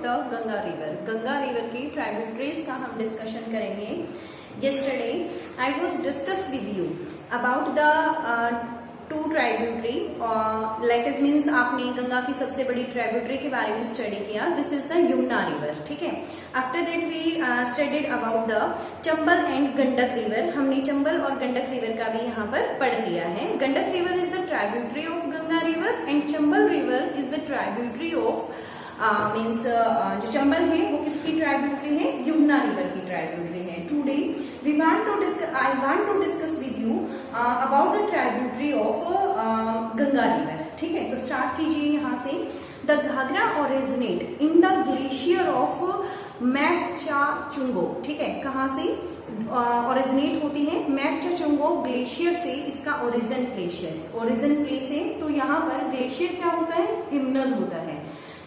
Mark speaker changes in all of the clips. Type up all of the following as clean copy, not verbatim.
Speaker 1: The Ganga river. Ganga river की tributaries का हम डिस्कशन करेंगे। yesterday I was discuss with you about the two tributary, like it means आपने गंगा की सबसे बड़ी ट्राइब्यूटरी के बारे में स्टडी किया। This is the Yamuna river, ठीक है। After that we studied about the Chambal and Gandak river. हमने चंबल और गंडक रिवर का भी यहाँ पर पढ़ लिया है। Gandak river is the tributary of Ganga river and Chambal river is the tributary of means जो चंबल है वो किसकी ट्राइब्यूटरी है? यमुना रिवर की ट्राइब्यूटरी है। Today we want to discuss, I want to discuss with you about the tributary of Ganga river, ठीक है। तो स्टार्ट कीजिए यहाँ से। The Ghaghara originate in the glacier of Mapchachungo, ठीक है। कहाँ से ओरिजिनेट होती है? मैकचाचुंगो ग्लेशियर से इसका ओरिजिन प्लेस है। तो यहाँ पर ग्लेशियर क्या होता है? हिमनद होता है।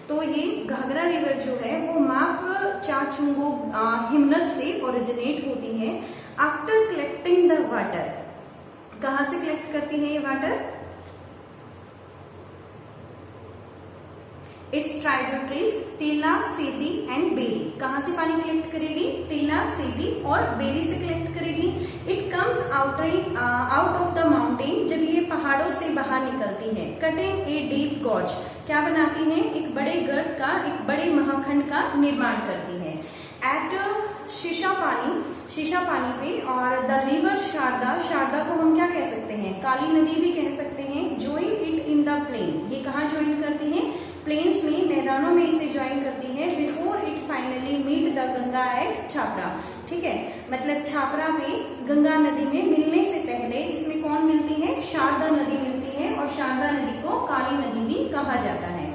Speaker 1: तो ये घाघरा रिवर जो है वो मैकचाचुंगो हिमनद से ओरिजिनेट होती है। आफ्टर कलेक्टिंग द वाटर, कहाँ से कलेक्ट करती है ये वाटर? इट्स ट्राइब्यूटरीज तिला, सेती एंड बेरी। कहाँ से पानी कलेक्ट करेगी? तिला, सेती और बेरी से कलेक्ट करेगी। It comes out of the mountain, जब ये पहाड़ों से बाहर निकलती है। कटिंग ए डीप गॉर्ज, क्या बनाती है? एक बड़े गर्त का, एक बड़े महाखंड का निर्माण करती है। एट शीशा पानी पे। और द रिवर शारदा को हम क्या कह सकते हैं? काली नदी भी कह सकते हैं। Join it in the plain, ये कहाँ ज्वाइन करती है? प्लेन्स में, मैदानों में इसे ज्वाइन करती है। Before it finally meet the Ganga at Chhapra, ठीक है। मतलब छापरा में गंगा नदी में मिलने से पहले इसमें कौन मिलती है? शारदा नदी मिलती है। और शारदा नदी को काली नदी भी कहा जाता है।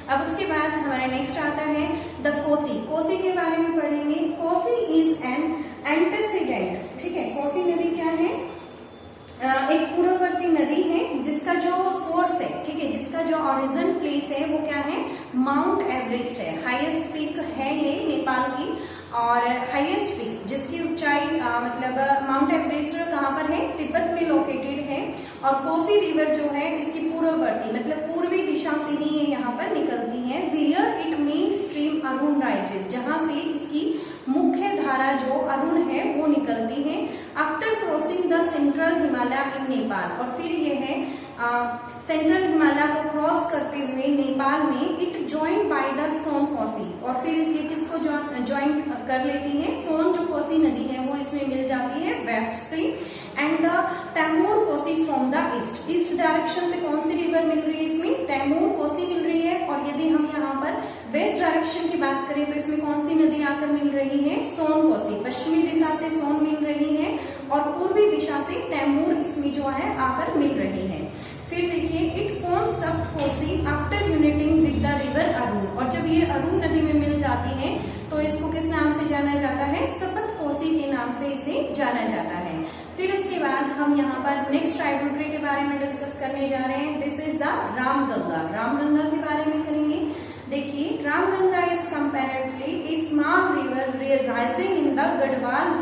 Speaker 1: अब उसके बाद हमारा नेक्स्ट आता है द कोसी के बारे में पढ़ेंगे। कोसी इज एन एंटेसिडेंट, ठीक है। कोसी नदी क्या है? एक पूर्ववर्ती नदी है जिसका जो सोर्स है, ठीक है, जिसका जो ओरिजिन प्लेस है वो क्या है? माउंट एवरेस्ट है। हाईएस्ट पीक है ये नेपाल की। और हाईएस्ट पीक जिसकी ऊंचाई मतलब माउंट एवरेस्ट कहाँ पर है? तिब्बत में लोकेटेड है। और कोसी रिवर जो है इसकी पूर्ववर्ती मतलब पूर्वी दिशा से ही ये यहाँ पर निकलती है। Where it main stream Arun rises, जहाँ से इसकी मुख्य धारा जो अरुण है वो निकलती है। After crossing the central Himalaya in Nepal, और फिर ये है सेंट्रल हिमालय को क्रॉस करते हुए नेपाल में इट ज्वाइन बाय द सोन कोसी, और फिर इसे किसको ज्वाइन कर लेती है? सोन जो कोसी नदी है वो इसमें मिल जाती है वेस्ट से। And the Tamur Kosi from the east direction से कौन सी रिवर मिल रही है इसमें? तैमूर कोसी मिल रही है। और यदि हम यहाँ पर वेस्ट डायरेक्शन की बात करें तो इसमें कौन सी नदी आकर मिल रही है? सोन कोसी। पश्चिमी दिशा से सोन मिल रही है और पूर्वी दिशा से तैमूर इसमें जो है आकर मिल रही है। फिर देखिए इट फॉर्म्स सप्त Kosi after uniting with the river Arun, और जब ये अरुण नदी में मिल जाती है तो इसको किस नाम से जाना जाता है? सप्त कोसी के नाम से इसे जाना जाता है। फिर उसके बाद हम यहाँ पर नेक्स्ट ट्राइब्यूटरी के बारे में डिस्कस करने जा रहे हैं। दिस इज द रामगंगा के बारे में करेंगे। देखिए Ramganga is comparatively A small river rising in the Garhwal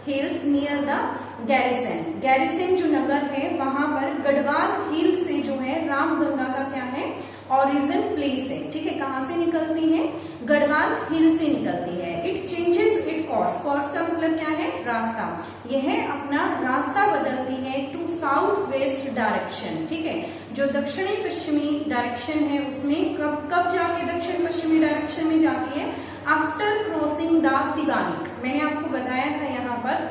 Speaker 1: hills near the garrison जो नगर है वहां पर गढ़वाल हिल से जो है रामगंगा का क्या है? ओरिजिन प्लेस है, ठीक है। कहाँ से निकलती है? गढ़वाल हिल से निकलती है। इट चेंजेस इट कोर्स का मतलब क्या है? रास्ता। यह अपना रास्ता बदलती है टू साउथ वेस्ट डायरेक्शन, ठीक है। जो दक्षिणी पश्चिमी डायरेक्शन है उसमें कब जाके दक्षिण पश्चिमी डायरेक्शन में जाती है? After crossing the Shivalik. मैंने आपको बताया था यहाँ पर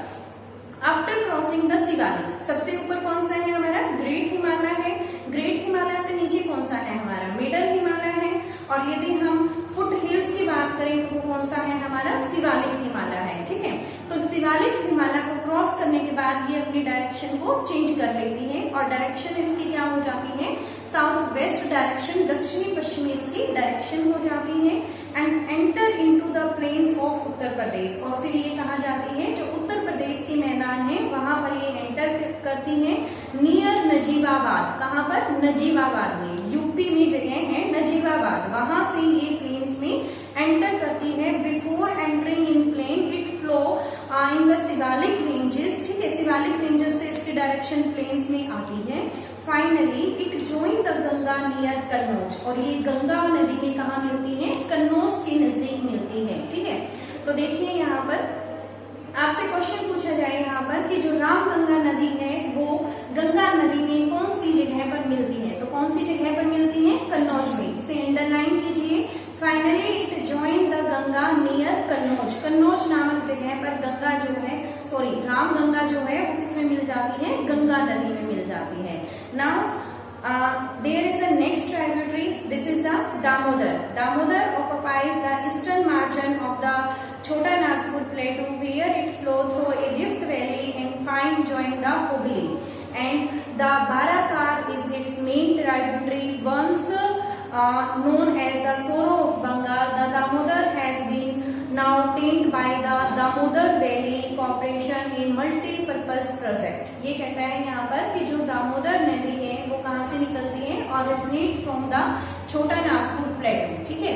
Speaker 1: आफ्टर क्रॉसिंग द शिवालिक। सबसे ऊपर कौन सा है हमारा? ग्रेट हिमालय है। ग्रेट हिमालय से नीचे कौन सा है हमारा? मिडल हिमालय है। और यदि हम फुट हिल्स की बात करें तो वो कौन सा है हमारा? शिवालिक हिमालय है, ठीक है। तो शिवालिक हिमालय को क्रॉस करने के बाद ये अपनी डायरेक्शन को चेंज कर लेती है और डायरेक्शन इसकी क्या हो जाती है? साउथ वेस्ट डायरेक्शन, दक्षिणी पश्चिमी इसकी डायरेक्शन हो जाती है। And enter into the plains of Uttar Pradesh, और फिर ये कहा जाती है जो उत्तर प्रदेश के मैदान है वहां पर ये एंटर करती है। नियर नजीबाबाद, कहाँ पर? नजीबाबाद में, यूपी में जगह है नजीबाबाद, वहां से ये प्लेन्स में एंटर करती है। Before entering in plain it flow in the Shivalik ranges, ठीक है। शिवालिक रेंजेस से इसकी डायरेक्शन प्लेन्स में आती है। Finally it join the Ganga near Kannauj, और ये गंगा नदी में कहाँ मिलती है? कन्नौज के नजदीक तो देखिए यहाँ पर आपसे क्वेश्चन पूछा जाए यहाँ पर कि जो रामगंगा नदी है वो गंगा नदी में कौन सी जगह पर मिलती है, तो कौन सी जगह पर मिलती है, कन्नौज में। इसे अंडरलाइन कीजिए। Finally it join the Ganga near Kannauj. Kannauj नामक जगह पर गंगा जो है, सॉरी रामगंगा जो है वो किसमें मिल जाती है, गंगा नदी में मिल जाती है। Now there is a next tributary, this is the Damodar. Damodar occupies the eastern margin of the Chota Nagpur plateau where it flows through a rift valley and finds join the Hooghly, and the Barakar is its main tributary. Once known as the Sorrow of Bengal, the Damodar has been now tamed by the Damodar Valley Corporation, a multi-purpose project. ये कहता है यहाँ पर कि जो दामोदर नदी है वो कहाँ से निकलती है, originate from the छोटा नागपुर प्लेटू, ठीक है,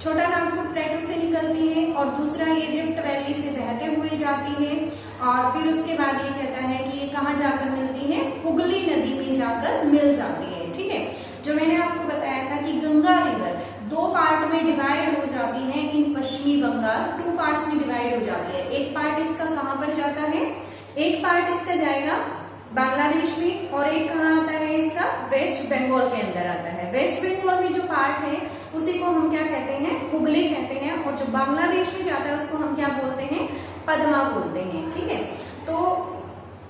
Speaker 1: छोटा नागपुर प्लेटू से निकलती है, और दूसरा ये रिफ्ट वैली से बहते हुए जाती है, और फिर उसके बाद ये कहता है कि ये कहाँ जाकर मिलती है, हुगली नदी में जाकर मिल जाती है, ठीक है। जो मैंने आपको बताया था कि गंगा रिवर दो पार्ट में डिवाइड हो जाती है इन पश्चिमी बंगाल, 2 पार्ट्स में डिवाइड हो जाती है। एक पार्ट इसका कहाँ पर जाता है, एक पार्ट इसका जाएगा बांग्लादेश में, और एक कहाँ आता है इसका, वेस्ट बंगाल के अंदर आता है। वेस्ट बंगाल में जो पार्ट है उसी को हम क्या कहते हैं, हुगली कहते हैं, और जो बांग्लादेश में जाता है उसको हम क्या बोलते हैं, पद्मा बोलते हैं, ठीक है। तो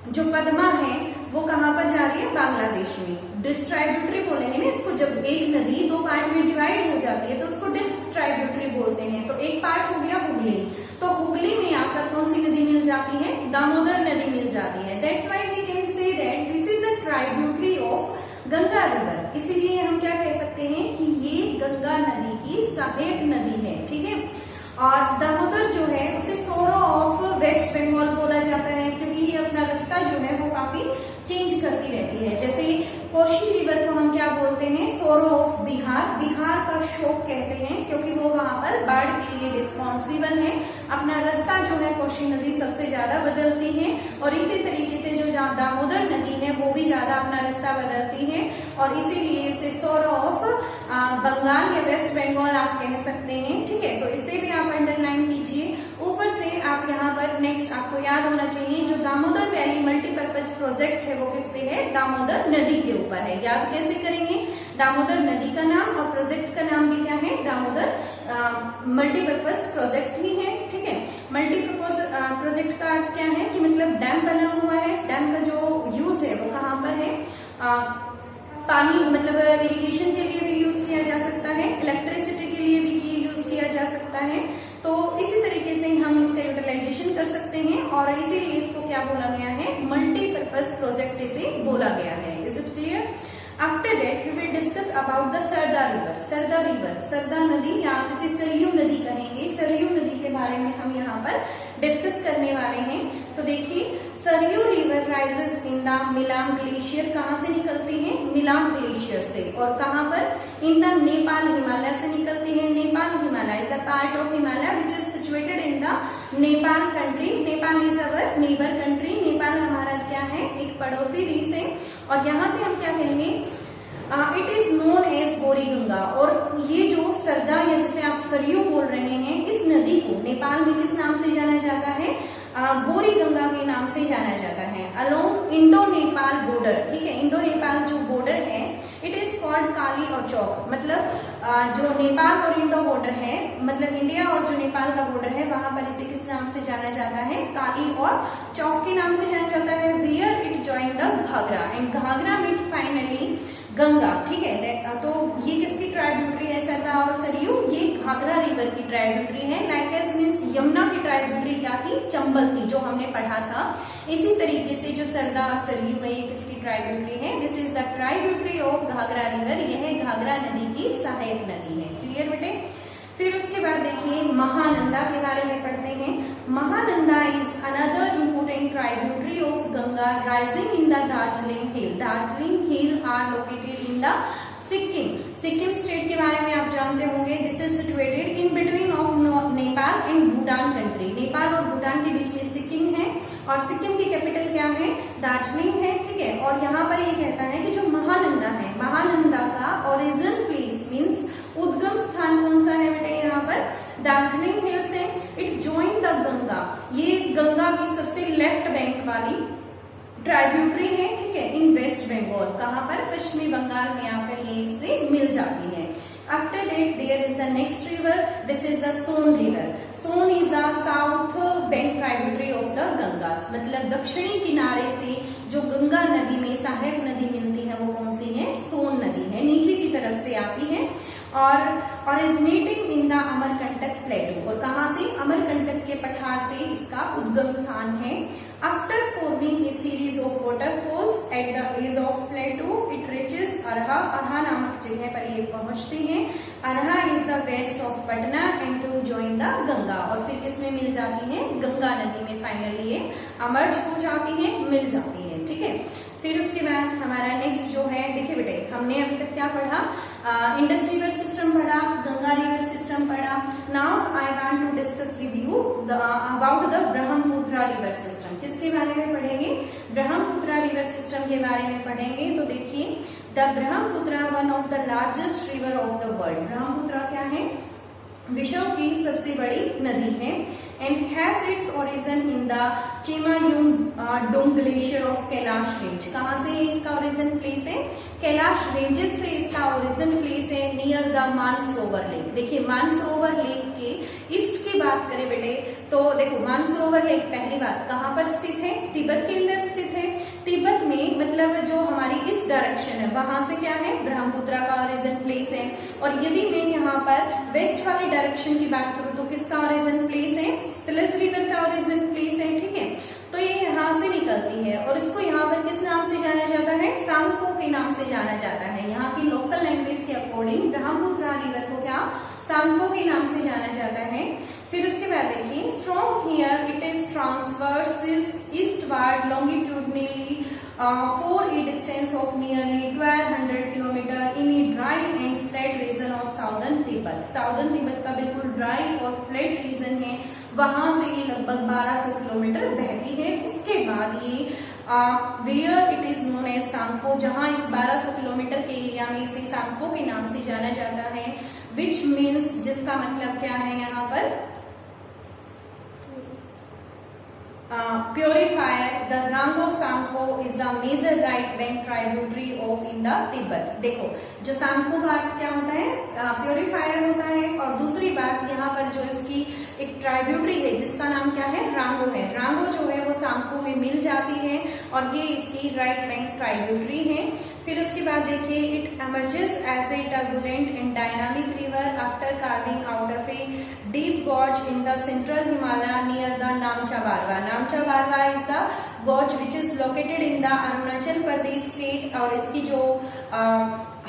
Speaker 1: जो पद्मा है वो कहाँ पर जा रही है, बांग्लादेश में। डिस्ट्राइब्यूटरी बोलेंगे ना इसको, जब एक नदी 2 पार्ट में डिवाइड हो जाती है तो उसको डिस्ट्राइब्यूटरी बोलते हैं। तो एक पार्ट हो गया हुगली, तो हुगली में आकर कौन सी नदी मिल जाती है, दामोदर नदी मिल जाती है। That's why we can say that this is a tributary of Ganga river. इसीलिए हम क्या कह सकते हैं कि ये गंगा नदी की सहायक नदी है, ठीक है। और दामोदर जो है उसे सोरो ऑफ वेस्ट बंगाल बोला जाता है, क्योंकि ये अपना रास्ता जो है वो काफी चेंज करती रहती है। जैसे कोशी रिवर को हम क्या बोलते हैं, सोरो ऑफ बिहार, बिहार का शोक कहते हैं, क्योंकि वो वहां पर बाढ़ के लिए रिस्पॉन्सिबल है। अपना रास्ता जो है कोशी नदी सबसे ज्यादा बदलती है, और इसी तरीके से जो दामोदर नदी है वो भी ज्यादा अपना रास्ता बदलती है, और इसीलिए इसे सोरो ऑफ बंगाल या वेस्ट बंगाल आप कह सकते हैं, ठीक है। तो इसे भी आप अंडरलाइन कीजिए। ऊपर से आप यहाँ पर नेक्स्ट आपको याद होना चाहिए, जो दामोदर वैली मल्टीपर्पज प्रोजेक्ट है वो किस पे है, दामोदर नदी के ऊपर है। याद कैसे करेंगे, दामोदर नदी का नाम और प्रोजेक्ट का नाम भी क्या है, दामोदर मल्टीपर्पज प्रोजेक्ट ही है, ठीक है। मल्टीपर्पज प्रोजेक्ट का अर्थ क्या है कि मतलब डैम बना हुआ है, डैम का जो यूज है वो कहाँ पर है, पानी मतलब इरिगेशन के लिए भी यूज किया जा सकता है, इलेक्ट्रिसिटी के लिए भी यूज किया जा सकता है। तो इसी तरीके से हम इसका यूटिलाइजेशन कर सकते हैं, और इसीलिए इसको क्या बोला गया है, मल्टीपर्पज प्रोजेक्ट इसे बोला गया है। Is it clear? After that we will discuss about the Sarda river. Sarda river, Sarda नदी या आप इसे सरयू नदी कहेंगे, सरयू नदी के बारे में हम यहाँ पर डिस्कस करने वाले हैं। तो देखिए, Saryu river rises in the Milam glacier, कहाँ से निकलती है, मिलाम ग्लेशियर से, और कहाँ पर, इन द नेपाल हिमालय से निकलती है। Nepal Himalaya is the part of Himalaya which is situated in the Nepal country. Nepal is our neighbour country, Nepal हमारा क्या है, एक पड़ोसी देश है, और यहाँ से हम क्या कहेंगे, it is known as Gauri Ganga. और ये जो सरदा या जिसे आप सरयू बोल रहे हैं, इस नदी को नेपाल में किस नाम से जाना जाता है, गौरी गंगा के नाम से जाना जाता है। अलोंग इंडो नेपाल बॉर्डर, ठीक है, इंडो नेपाल जो बॉर्डर है, इट इज कॉल्ड काली और चौक। मतलब जो नेपाल और इंडो बॉर्डर है, मतलब इंडिया और जो नेपाल का बॉर्डर है, वहां पर इसे किस नाम से जाना जाता है, काली और चौक के नाम से जाना जाता है। Where it join the Ghaghra, and Ghaghra meet finally Ganga, ठीक है। तो ये किसकी ट्राइब्यूटरी है, सरदा और सरयू, ये घाघरा रिवर की ट्राइब्यूटरी है। लाइक मीन्स यमुना की ट्राइब्यूटरी क्या थी, चंबल थी, जो हमने पढ़ा था। इसी तरीके से जो सरदा और सरयू है ये किसकी ट्राइब्यूटरी है, this is the tributary of Ghaghra river, यह घाघरा नदी की सहायक नदी है। क्लियर बेटे? फिर उसके बाद देखिए महानंदा के बारे में पढ़ते हैं। Mahananda is another important tributary of Ganga rising in the Darjeeling hill. Darjeeling hill are located in the Sikkim. Sikkim state के बारे में आप जानते होंगे, this is situated in between of Nepal and Bhutan country. Nepal और भूटान के बीच में सिक्किम है, और सिक्किम की कैपिटल क्या है, दार्जिलिंग है, ठीक है। और यहाँ पर ये कहता है कि जो महानंदा है, महानंदा का ओरिजिन प्लेस मीन्स उद्गम स्थान कौन सा है बेटे, यहाँ पर दार्जिलिंग हिल्स है। इट ज्वाइन द गंगा, ये गंगा की सबसे लेफ्ट बैंक वाली ट्राइब्यूटरी है, ठीक है, इन वेस्ट बंगाल, कहां पर, पश्चिमी बंगाल में आकर ये इससे मिल जाती है। After that there is the next river, this is the Son river. Son is the south bank tributary of the Ganga, मतलब दक्षिणी किनारे से जो गंगा नदी में सहायक नदी मिलती है वो कौन सी है, सोन नदी है, नीचे की तरफ से आती है और ओरिजिनेटिंग इन द अमरकंटक प्लेटू, और कहां से, अमरकंटक के पठार से इसका उद्गम स्थान है। After forming a series of waterfalls at the edge of plateau it reaches Arrah, Arrah नामक जगह पर ये पहुंचती है। Arrah is the west of Patna and to join the Ganga, और फिर किसमें मिल जाती है, गंगा नदी में फाइनली ये अमर्ज हो जाती है, मिल जाती है, ठीक है। फिर उसके बाद हमारा नेक्स्ट जो है, देखिए बेटे हमने अभी तक क्या पढ़ा, इंडस रिवर सिस्टम पढ़ा, गंगा रिवर सिस्टम पढ़ा। Now I want to discuss with you about the Brahmaputra river system. किसके बारे में पढ़ेंगे, ब्रह्मपुत्र रिवर सिस्टम के बारे में पढ़ेंगे। तो देखिए, the Brahmaputra one of the largest river of the world, Brahmaputra क्या है, विश्व की सबसे बड़ी नदी है, and has its origin in the Chimajung glacier of Kailash range. कहां से इसका ओरिजिन प्लेस है, कैलाश रेंजेस से इसका ओरिजिन प्लेस है, नियर द मानसरोवर लेक। देखिए मानसरोवर लेक के ईस्ट की बात करें बेटे, तो देखो मानसरोवर लेक पहली बात कहां पर स्थित है, तिब्बत के अंदर स्थित है। तिब्बत में मतलब जो हमारी इस डायरेक्शन है वहां से क्या है, ब्रह्मपुत्र का ओरिजिन प्लेस है। और यदि मैं यहाँ पर वेस्ट वाली डायरेक्शन की बात करूं तो किसका ओरिजिन प्लेस है, सतलज रिवर का ओरिजिन प्लेस है, ठीक है। तो ये यहाँ से निकलती है और इसको यहाँ पर किस नाम से जाना जाता है, सांगपो के नाम से जाना जाता है। यहाँ की लोकल लैंग्वेज के अकॉर्डिंग ब्रह्मपुत्र रिवर को क्या, सांगपो के नाम से जाना जाता है। फिर उसके बाद देखिए, from here it is traverses eastward longitudinally for a distance of nearly 1200 kilometre in a dry and flat region of southern Tibet. Southern Tibet का बिल्कुल ड्राई और फ्लैट रीजन है, वहां से ये लगभग 1200 किलोमीटर बहती है। उसके बाद ये where it is known as Tsangpo, जहां इस 1200 किलोमीटर के एरिया में इसे सांगपो के नाम से जाना जाता है। विच मीन्स, जिसका मतलब क्या है यहाँ पर, purifier, the Rango Sangpo is the major right bank tributary of in the Tibet। देखो जो सांगपो का क्या होता है, प्योरीफायर होता है, और दूसरी बात यहाँ पर जो इसकी एक ट्राइब्यूटरी है जिसका नाम क्या है, रांगो है। रांगो जो है वो सांगपो में मिल जाती है और ये इसकी राइट बैंक ट्राइब्यूटरी है। फिर उसके बाद देखिए, it emerges as a turbulent and dynamic river after carving out of a deep gorge in the central Himalaya near the Namcha Barwa. Namcha Barwa is the gorge which is located in the Arunachal Pradesh state, और इसकी जो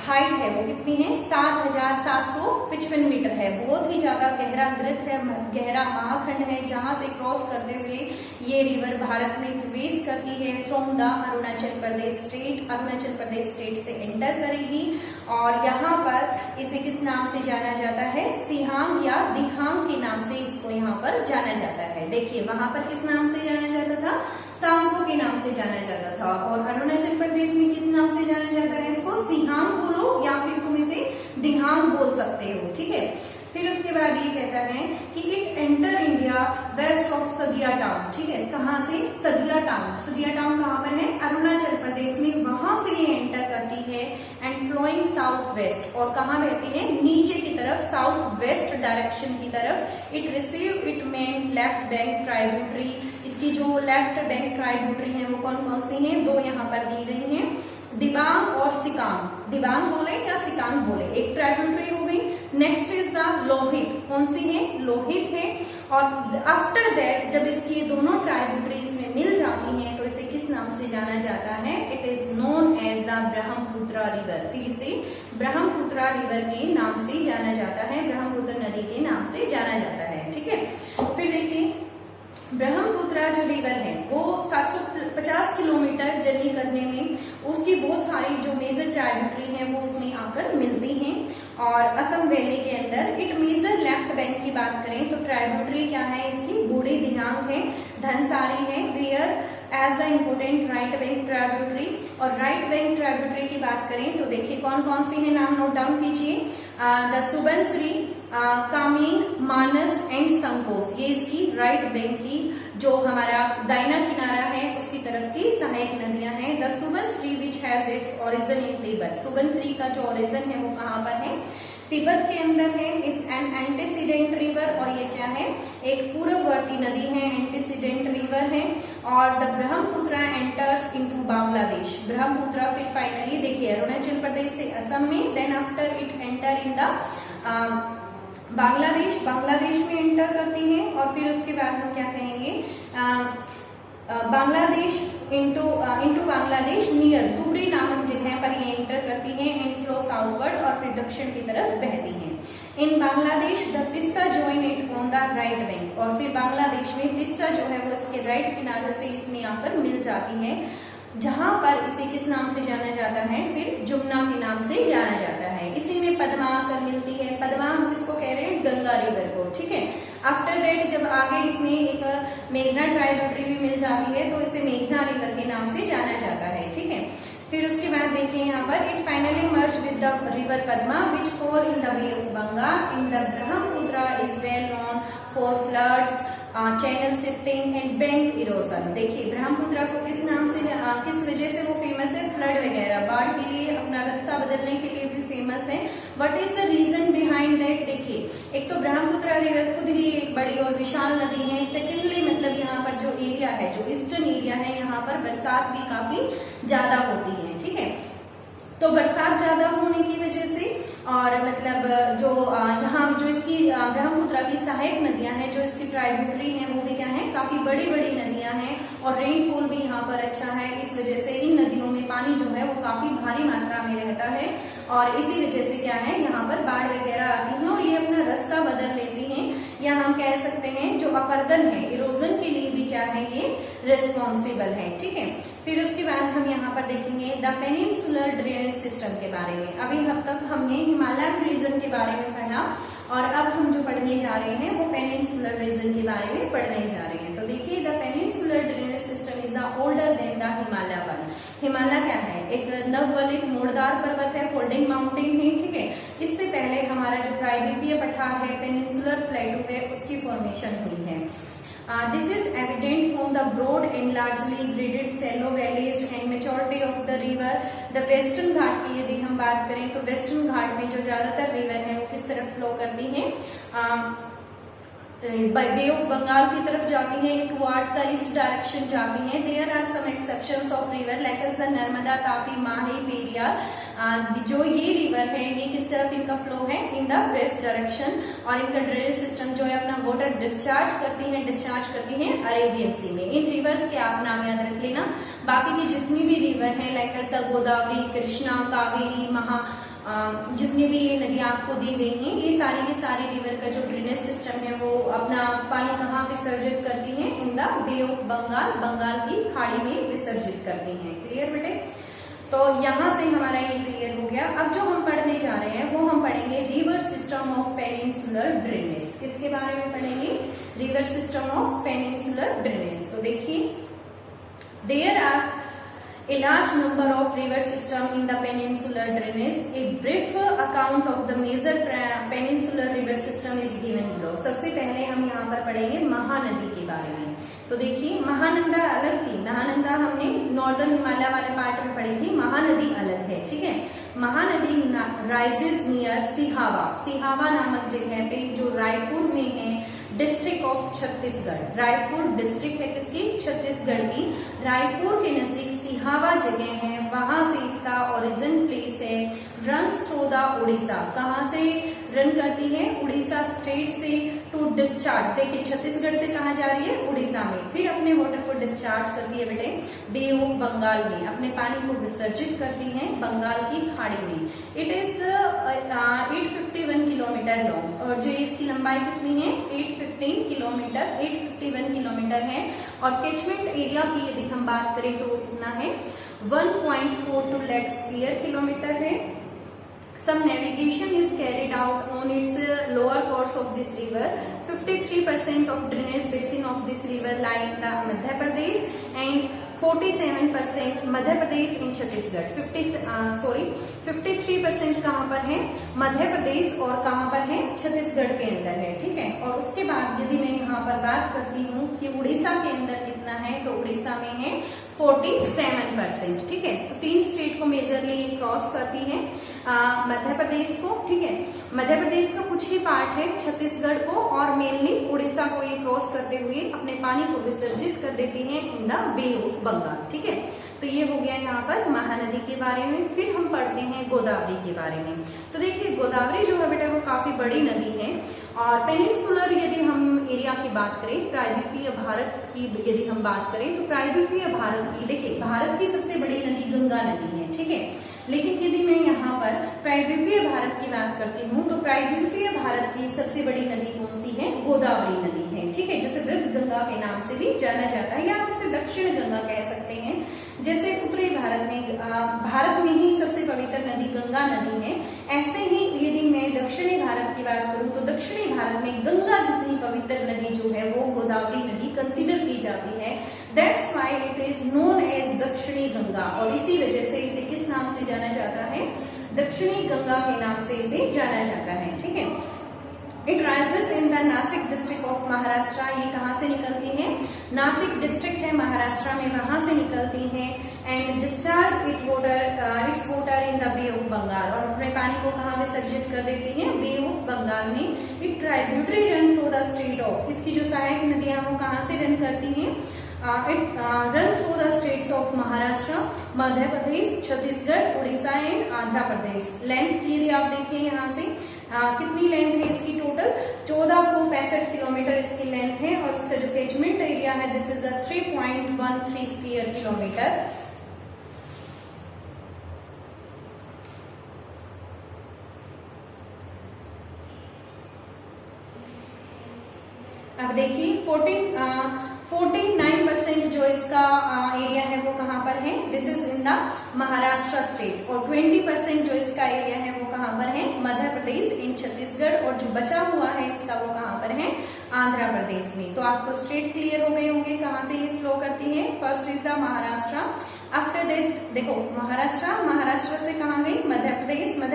Speaker 1: height है वो कितनी है, 7755 मीटर है। बहुत ही ज्यादा गहरा ग्रत है, गहरा महाखंड है, जहां से क्रॉस करते हुए ये रिवर भारत में प्रवेश करती है from the Arunachal Pradesh state. Arunachal Pradesh state से एंटर करेगी और यहाँ पर इसे किस नाम से जाना जाता है, सिहांग या दिहांग के नाम से इसको यहाँ पर जाना जाता है। देखिए वहां पर किस नाम से जाना जाता था, सांगपो के नाम से जाना जाता था, और अरुणाचल प्रदेश में किस नाम से जाना जाता है, इसको सिहांग बोलो या फिर तुम इसे दिहांग बोल सकते हो, ठीक है। फिर उसके बाद ये कहता है कि it enter India west of Sadiya town, ठीक है। कहाँ से, सदिया टाउन। सदिया टाउन कहाँ पर है, अरुणाचल प्रदेश में, वहां से ये एंटर करती है एंड फ्लोइंग साउथ वेस्ट, और कहाँ बहती है, नीचे की तरफ, साउथ वेस्ट डायरेक्शन की तरफ। It receive it main left bank tributary, इसकी जो लेफ्ट बैंक ट्राइब्यूटरी है वो कौन कौन सी है, दो यहाँ पर दी गई हैं, दिबांग और सिकांग। दिबांग बोले या सिकांग बोले, एक ट्राइब्यूटरी हो गई। नेक्स्ट इज द लोहित, कौन सी है, लोहित है। और आफ्टर दैट जब इसकी दोनों ट्राइब्यूटरीज में मिल जाती हैं तो इसे किस नाम से जाना जाता है, it is known as the Brahmaputra river. फिर इसे ब्रह्मपुत्र रिवर के नाम से जाना जाता है, ब्रह्मपुत्र नदी के नाम से जाना जाता है, ठीक है। फिर देखिए, ब्रह्मपुत्र जो रिवर है वो 750 किलोमीटर जर्नी करने में उसकी बहुत सारी जो मेजर ट्राइब्यूटरी है वो उसमें आकर मिलती हैं। और असम वैली के अंदर इट मेजर लेफ्ट बैंक की बात करें तो ट्राइब्यूटरी क्या है इसकी, बूढ़ी दिहांग है, धनसारी है, where as the important right bank tributary. और राइट बैंक ट्राइब्यूटरी की बात करें तो देखिए कौन कौन सी है, नाम नोट डाउन कीजिए, the Subansiri, Kameng, Manas and संकोस, ये इसकी राइट बैंक की जो हमारा दाहिना किनारा है उसकी तरफ की सहायक नदियां हैं। The Subansiri which has its origin in Tibet, Subansiri का जो ओरिजिन है वो कहाँ पर है, तिब्बत के अंदर है। इस एन एंटीसीडेंट रिवर, और ये क्या है, एक पूर्ववर्ती नदी है, एंटीसीडेंट रिवर है। और the Brahmaputra enters into Bangladesh, Brahmaputra फिर फाइनली देखिए अरुणाचल प्रदेश से असम में, then after it enter in the Bangladesh, Bangladesh में एंटर करती है। और फिर उसके बाद हम क्या कहेंगे, बांग्लादेश इंटू बांग्लादेश नियर धुबरी नामक जगह पर ये एंटर करती है एंड फ्लो साउथवर्ड, और फिर दक्षिण की तरफ बहती है। In Bangladesh the Teesta join it on the right bank, और फिर बांग्लादेश में तिस्ता जो है वो इसके राइट किनारे से इसमें आकर मिल जाती है, जहां पर इसे किस नाम से जाना जाता है, फिर जमुना के नाम से जाना जाता है। इसी में पद्मा आकर मिलती है, पद्मा हम किसको कह रहे हैं, गंगा रिवर को, ठीक है। आफ्टर दैट जब आगे इसमें एक मेघना ट्राइब्यूटरी भी मिल जाती है तो इसे मेघना रिवर के नाम से जाना जाता है, ठीक है। फिर उसके बाद देखिए यहाँ पर it finally merge with the river Padma which fall in the bay of Bengal in the Brahmaputra is well known for floods, channel shifting and bank erosion. देखिए ब्रह्मपुत्र को किस नाम से, किस वजह से वो फेमस है, फ्लड वगैरह, बाढ़ के लिए, अपना रास्ता बदलने के लिए भी फेमस है। What is the reason behind that, देखिए एक तो ब्रह्मपुत्र रिवर खुद ही एक बड़ी और विशाल नदी है, सेकेंडली मतलब यहाँ पर जो एरिया है, जो ईस्टर्न एरिया है, यहाँ पर बरसात भी काफी ज्यादा होती है, ठीक है। तो बरसात ज्यादा होने की वजह से और मतलब जो यहाँ जो इसकी ब्रह्मपुत्र की सहायक नदियां हैं, जो इसकी ट्राइब्यूटरी हैं, वो भी क्या है, काफी बड़ी बड़ी नदियां हैं और रेनफॉल भी यहाँ पर अच्छा है। इस वजह से इन नदियों में पानी जो है वो काफी भारी मात्रा में रहता है और इसी वजह से क्या है, यहाँ पर बाढ़ वगैरह आती है और ये अपना रास्ता बदल लेती हैं, या हम कह सकते हैं जो अपर्दन है, इरोजन के लिए भी क्या है, ये रिस्पॉन्सिबल है, ठीक है। फिर उसके बाद हम यहाँ पर देखेंगे द पेनिनसुलर ड्रेनेज सिस्टम के बारे में। अभी अब तक हमने हिमालयन रीजन के बारे में पढ़ा और अब हम जो पढ़ने जा रहे हैं वो पेनिनसुलर रीजन के बारे में पढ़ने जा रहे हैं। तो देखिए the peninsular drainage system is the older than the Himalaya one. Himalaya क्या है, एक नववलित मोड़दार पर्वत है, फोल्डिंग माउंटेन है, ठीक है। इससे पहले हमारा जो प्रायद्वीपीय पठार है, पेनिनसुलर प्लेटो है, उसकी फॉर्मेशन हुई है। This is evident from the broad and largely graded shallow valleys and maturity of the river. The western घाट की यदि हम बात करें तो वेस्टर्न घाट में जो ज्यादातर रिवर है वो किस तरफ फ्लो करती हैं, बे ऑफ बंगाल की तरफ जाती हैं, टुवर्ड्स द ईस्ट डायरेक्शन जाती हैं। There are some exceptions of river like the Narmada, Tapi, Mahi, Periyar. जो ये रिवर है ये किस तरफ इनका फ्लो है, इन द वेस्ट डायरेक्शन, और इनका ड्रेनेज सिस्टम जो है अपना वाटर डिस्चार्ज करती हैं अरेबियन सी में। इन रिवर्स के आप नाम याद रख लेना। बाकी की जितनी भी रिवर है लाइक द गोदावरी, कृष्णा, कावेरी, जितनी भी ये नदियां आपको दी गई हैं, ये सारी की सारी रिवर का जो ड्रेनेज सिस्टम है वो अपना पानी कहाँ विसर्जित करती हैं, in the bay of Bengal, Bengal की खाड़ी में विसर्जित करती हैं। क्लियर बेटे, तो यहाँ से हमारा ये क्लियर हो गया। अब जो हम पढ़ने जा रहे हैं वो हम पढ़ेंगे river system of peninsular drainage. किसके बारे में पढ़ेंगे, river system of peninsular drainage. तो देखिए there are a large number of river system in the peninsular drainage. A brief account of the major peninsular river system is given below. सबसे पहले हम यहाँ पर पढ़ेंगे महानदी के बारे में। तो देखिए महानंदा अलग थी, महानंदा हमने नॉर्दर्न हिमालय वाले पार्ट में पढ़ी थी, महानदी अलग है, ठीक है। महानदी राइजेज नियर सिहावा, सिहावा नामक जगह पे जो रायपुर में है, district of Chhattisgarh. Raipur district है किसकी, छत्तीसगढ़ की। रायपुर के नजदीक सिहावा जगह है, वहां से इसका ओरिजिन प्लेस है। रन्स थ्रू द उड़ीसा, कहां से रन करती है, उड़ीसा स्टेट से टू डिस्चार्ज। देखिए छत्तीसगढ़ से कहा जा रही है, उड़ीसा में, फिर अपने वाटर को डिस्चार्ज करती है बेटे बे ऑफ बंगाल में, अपने पानी को विसर्जित करती है बंगाल की खाड़ी में। इट इज 851 किलोमीटर लॉन्ग, और जो इसकी लंबाई कितनी है, 851 किलोमीटर है। और कैचमेंट एरिया की यदि हम बात करें तो वो कितना है, 1.42 लाख स्क्वायर किलोमीटर है। Some navigation is carried out on its lower course of this river. 53% of drainage basin of this river lie in the Madhya Pradesh and 47% Madhya Pradesh इन छत्तीसगढ़, 53% कहाँ पर है मध्य प्रदेश और कहाँ पर है छत्तीसगढ़ के अंदर है, ठीक है। और उसके बाद यदि मैं यहाँ पर बात करती हूँ कि उड़ीसा के अंदर कितना है, तो उड़ीसा में है 47%, ठीक है। तो 3 स्टेट को मेजरली क्रॉस करती है मध्य प्रदेश को, ठीक है। मध्य प्रदेश का कुछ ही पार्ट है छत्तीसगढ़ को, और मेनली उड़ीसा को ये क्रॉस करते हुए अपने पानी को विसर्जित कर देती है in the bay of Bengal, ठीक है। तो ये हो गया यहाँ पर महानदी के बारे में। फिर हम पढ़ते हैं गोदावरी के बारे में। तो देखिए गोदावरी जो है बेटा वो काफी बड़ी नदी है, और पेनिनसुलर यदि हम एरिया की बात करें, प्रायद्वीपीय भारत की यदि हम बात करें, तो प्रायद्वीपीय भारत की, देखिए भारत की सबसे बड़ी नदी गंगा नदी है, ठीक है। लेकिन यदि मैं यहाँ पर प्रायद्वीपीय भारत की बात करती हूँ, तो प्रायद्वीपीय भारत की सबसे बड़ी नदी कौन सी है, गोदावरी नदी है, ठीक है। जैसे वृद्ध गंगा के नाम से भी जाना जाता है, या आप इसे दक्षिण गंगा कह सकते हैं। जैसे उत्तरी भारत में ही सबसे पवित्र नदी गंगा नदी है, ऐसे ही यदि मैं दक्षिणी भारत की बात करूं, तो दक्षिणी भारत में गंगा जितनी पवित्र नदी जो है वो गोदावरी नदी कंसीडर की जाती है। That's why it is known as Dakshini Ganga, और इसी वजह से इसे किस नाम से जाना जाता है, दक्षिणी गंगा के नाम से इसे जाना जाता है, ठीक है। It rises in the Nashik district of Maharashtra, ये कहाँ से निकलती है, नासिक डिस्ट्रिक्ट है महाराष्ट्र में, वहां से निकलती है। And discharge its water in the bay of Bengal, और अपने पानी को कहाँ विसर्जित कर देती है, बे ऑफ बंगाल में। It tributary run through the state of, इसकी जो सहायक नदियां वो कहाँ से रन करती हैं, it run through the states of Maharashtra, Madhya Pradesh, Chhattisgarh, Orissa and Andhra Pradesh. Length की यदि आप देखिए यहाँ से कितनी लेंथ है इसकी, टोटल 1465 किलोमीटर इसकी लेंथ है, और इसका जो कैचमेंट एरिया है this is the 3.13 square kilometre. अब देखिए 49% जो इसका एरिया है वो कहाँ पर है, this is in the Maharashtra state, और 20% जो इसका एरिया है वो कहाँ पर है, मध्य प्रदेश इन छत्तीसगढ़, और जो बचा हुआ है इसका वो कहाँ पर है, आंध्र प्रदेश में। तो आपको स्टेट क्लियर हो गए होंगे कहाँ से ये फ्लो करती है। First is the Maharashtra, after this देखो महाराष्ट्र से कहाँ गई, मध्य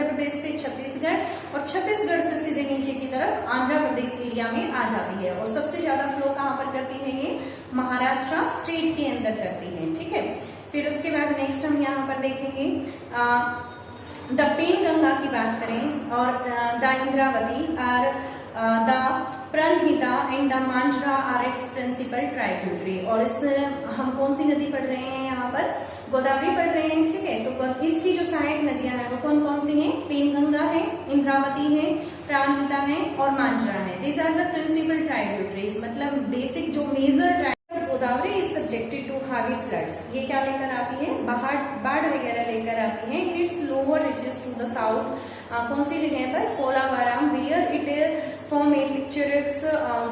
Speaker 1: प्रदेश से छत्तीसगढ़, और छत्तीसगढ़ से सीधे नीचे की तरफ आंध्र प्रदेश एरिया में आ जाती है, और सबसे ज्यादा फ्लो कहाँ पर करती है, ये महाराष्ट्र स्टेट के अंदर करती है, ठीक है। फिर उसके बाद नेक्स्ट हम यहाँ पर देखेंगे द पेनगंगा की बात करें, और द इंद्रावती और the Pranhita and the Manjra are its principal tributary. और इस हम कौन सी नदी पढ़ रहे हैं यहाँ पर, गोदावरी पढ़ रहे हैं, ठीक है। तो इसकी जो सहायक नदियां हैं वो कौन कौन सी हैं, पेनगंगा है, इंद्रावती है, प्राणहिता है और मांझरा है। These are the principal tributaries, मतलब बेसिक जो major. Godavari is subjected to heavy floods, ये क्या लेकर आती है, बाढ़ वगैरह लेकर आती है। Its lower reaches to the south, कौन सी जगह पर, Polavaram, where it form a picturesque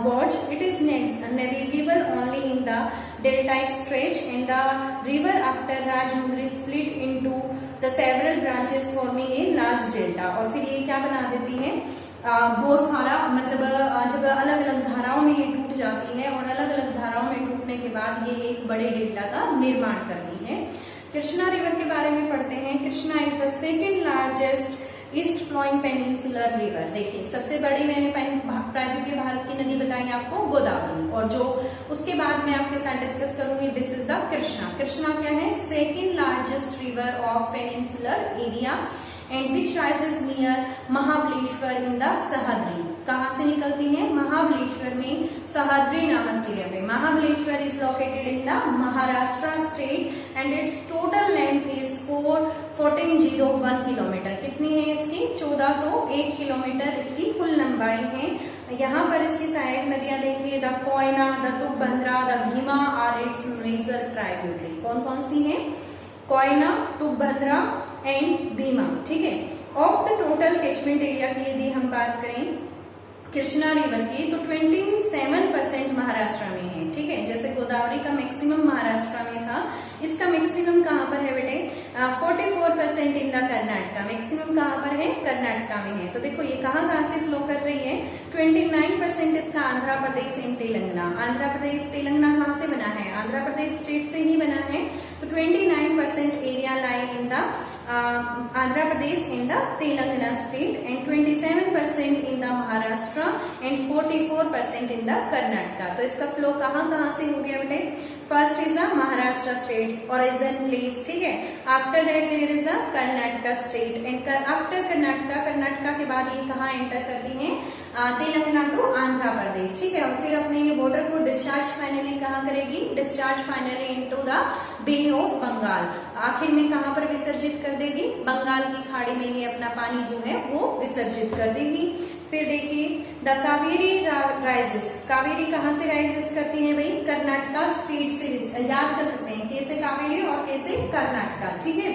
Speaker 1: gorge. It is navigable only in the deltaic stretch, and the river after Rajmundry split into the several branches forming a large delta. और फिर ये क्या बना देती है, बहुत सारा, मतलब जब अलग अलग धाराओं में ये टूट जाती है, और अलग अलग धाराओं में टूटने के बाद ये एक बड़े डेल्टा का निर्माण करती है। कृष्णा रिवर के बारे में पढ़ते हैं। Krishna is the second largest east flowing peninsular river. देखिए सबसे बड़ी मैंने प्रायद्वीपीय भारत की नदी बताई आपको गोदावरी, और जो उसके बाद मैं आपके साथ डिस्कस करूंगी this is the Krishna. Krishna क्या है, second largest river of peninsular area, and which rises near Mahabaleshwar in the Sahyadri. कहाँ से निकलती है, महाबलेश्वर में, सह्याद्री नामक जगह पे। Mahabaleshwar is located in the Maharashtra state, and it's total length is 1401 kilometre. कितनी है इसकी, 1401 किलोमीटर इसकी कुल लंबाई है। यहाँ पर इसकी सहायक नदियां देखिए, the Koyna, the Tungabhadra, the Bhima are its major tributary. कौन कौन सी है, कोयना, तुंगभद्रा एंड भीमा, ठीक है। Of the total catchment area की यदि हम बात करें कृष्णा रिवर की, तो 27% महाराष्ट्र में है, ठीक है। जैसे गोदावरी का मैक्सिमम महाराष्ट्र में था, इसका मैक्सिमम कहाँ पर है बेटे, 44% इन द कर्नाटका, मैक्सिमम कहाँ पर है, कर्नाटका में है। तो देखो ये कहाँ से फ्लो कर रही है, 29% इसका आंध्र प्रदेश एंड तेलंगाना। आंध्र प्रदेश तेलंगाना कहाँ से बना है, आंध्र प्रदेश स्टेट से ही बना है। तो 29% area lie in the Andhra Pradesh in the Telangana state and 27% in the Maharashtra and 44% in the Karnataka. तो इसका फ्लो कहाँ से हो गया बेटे, first is the Maharashtra state origin place, ठीक है। After that there is the Karnataka state and after Karnataka के बाद ये कहाँ एंटर करती है, तेलंगाना टू आंध्र प्रदेश, ठीक है। और फिर अपने बॉर्डर को डिस्चार्ज फाइनली कहाँ करेगी, discharge finally into the bay of Bengal, आखिर में कहाँ पर विसर्जित कर देगी, बंगाल की खाड़ी में ये अपना पानी जो है वो विसर्जित कर देगी। फिर देखिए द कावेरी राइजेस, कावेरी कहाँ से राइजेस करती है भाई, कर्नाटका स्टेट से, याद कर सकते हैं कैसे कावेरी और कैसे कर्नाटका, ठीक है।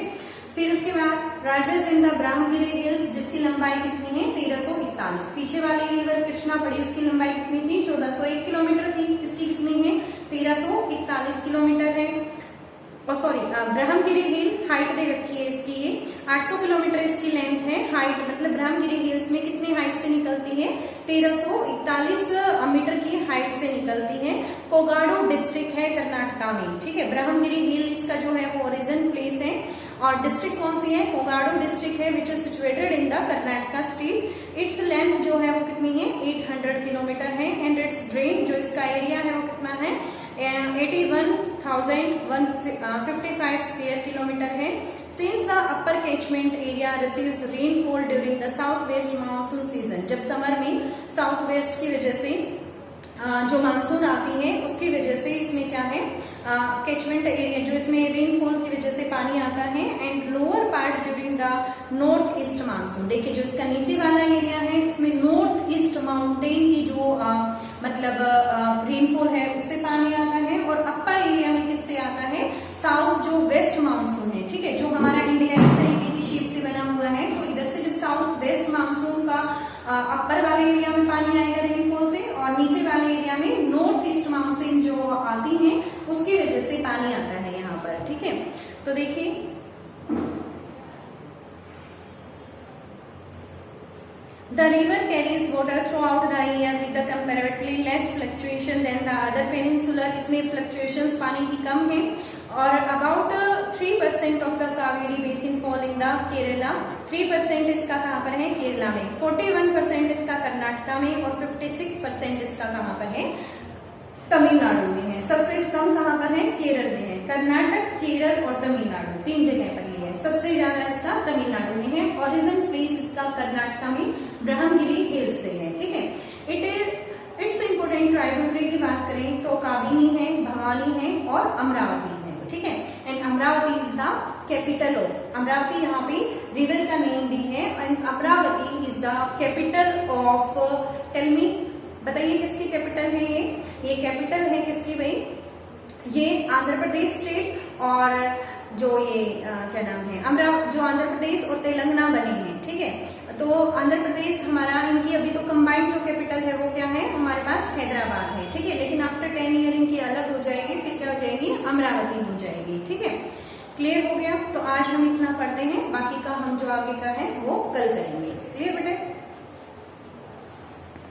Speaker 1: फिर उसके बाद rises in the Brahmagiri hills, जिसकी लंबाई कितनी है 1341। पीछे वाली रिवर कृष्णा पड़ी, उसकी लंबाई कितनी थी, 1401 किलोमीटर थी, इसकी कितनी है 1341 किलोमीटर है। और सॉरी ब्रह्मगिरी हिल हाइट दे रखी है इसकी, ये 800 किलोमीटर इसकी लेंथ है। हाइट मतलब ब्रह्मगिरी हिल्स में कितनी हाइट से निकलती है, 1341 मीटर की हाइट से निकलती है। कोगाडो डिस्ट्रिक्ट है कर्नाटका में, ठीक है। ब्रह्मगिरी हिल इसका जो है वो ओरिजिन प्लेस है और डिस्ट्रिक्ट कौन सी है, कोगाडो डिस्ट्रिक्ट है which is situated in the Karnataka state. Its length जो है वो कितनी है 800 किलोमीटर है एंड इट्स ड्रेन जो इसका एरिया है वो कितना है 81,155 स्क्वायर किलोमीटर है। Since the upper catchment area receives rainfall during the southwest monsoon season, जब समर में साउथ वेस्ट की वजह से जो मानसून आती है उसकी वजह से इसमें क्या है कैचमेंट एरिया जो इसमें रेनफॉल की वजह से पानी आता है and lower part during the north east monsoon. देखिए जो इसका नीचे वाला एरिया है इसमें नॉर्थ ईस्ट माउंटेन की जो मतलब रेनफॉल है उससे पानी आता है और अपर एरिया में किससे आता है साउथ जो वेस्ट मानसून है, ठीक है। जो हमारा इंडिया इस तरीके की शेप से बना हुआ है तो इधर से जब साउथ वेस्ट मानसून का अपर वाले एरिया में पानी आएगा रेनफॉल से और नीचे वाले एरिया में नॉर्थ ईस्ट मानसून जो आती है उसकी वजह से पानी आता है यहाँ पर, ठीक है। तो देखिए The river carries water throughout the year with the comparatively less fluctuation than the other peninsular, इसमें fluctuations पानी की कम है और about 3% of the Kaveri basin fall in the Kerala, 3% इसका कहाँ पर है केरला में, 41% इसका कर्नाटका में और 56% इसका कहाँ पर है तमिलनाडु में है। सबसे कम कहाँ पर है केरल में है, कर्नाटक केरल और तमिलनाडु तीन जगह पर ही है। सबसे ज्यादा इसका तमिलनाडु में है। ओरिजिन प्लेस इसका कर्नाटका में ब्रह्मगिरी हिल से है, ठीक है। इट्स इंपोर्टेंट ट्राइब्यूटरी की बात करें तो काबिनी है, भवानी है और अमरावती है, ठीक है। And Amaravati is the capital of, Amaravati यहाँ पे रिवर का नेम भी है and Amaravati is the capital of, tell me बताइए किसकी कैपिटल है ये कैपिटल है किसकी भाई, ये आंध्र प्रदेश स्टेट और जो ये क्या नाम है जो आंध्र प्रदेश और तेलंगाना बने हैं, ठीक है। तो आंध्र प्रदेश हमारा इनकी अभी तो कंबाइंड जो कैपिटल है वो क्या है हमारे पास हैदराबाद है, ठीक है। लेकिन आफ्टर 10 ईयर इनकी अलग हो जाएगी, फिर क्या हो जाएगी अमरावती हो जाएगी, ठीक है। क्लियर हो गया। तो आज हम इतना पढ़ते हैं, बाकी का हम जो आगे का है वो कल करेंगे। क्लियर बेटे।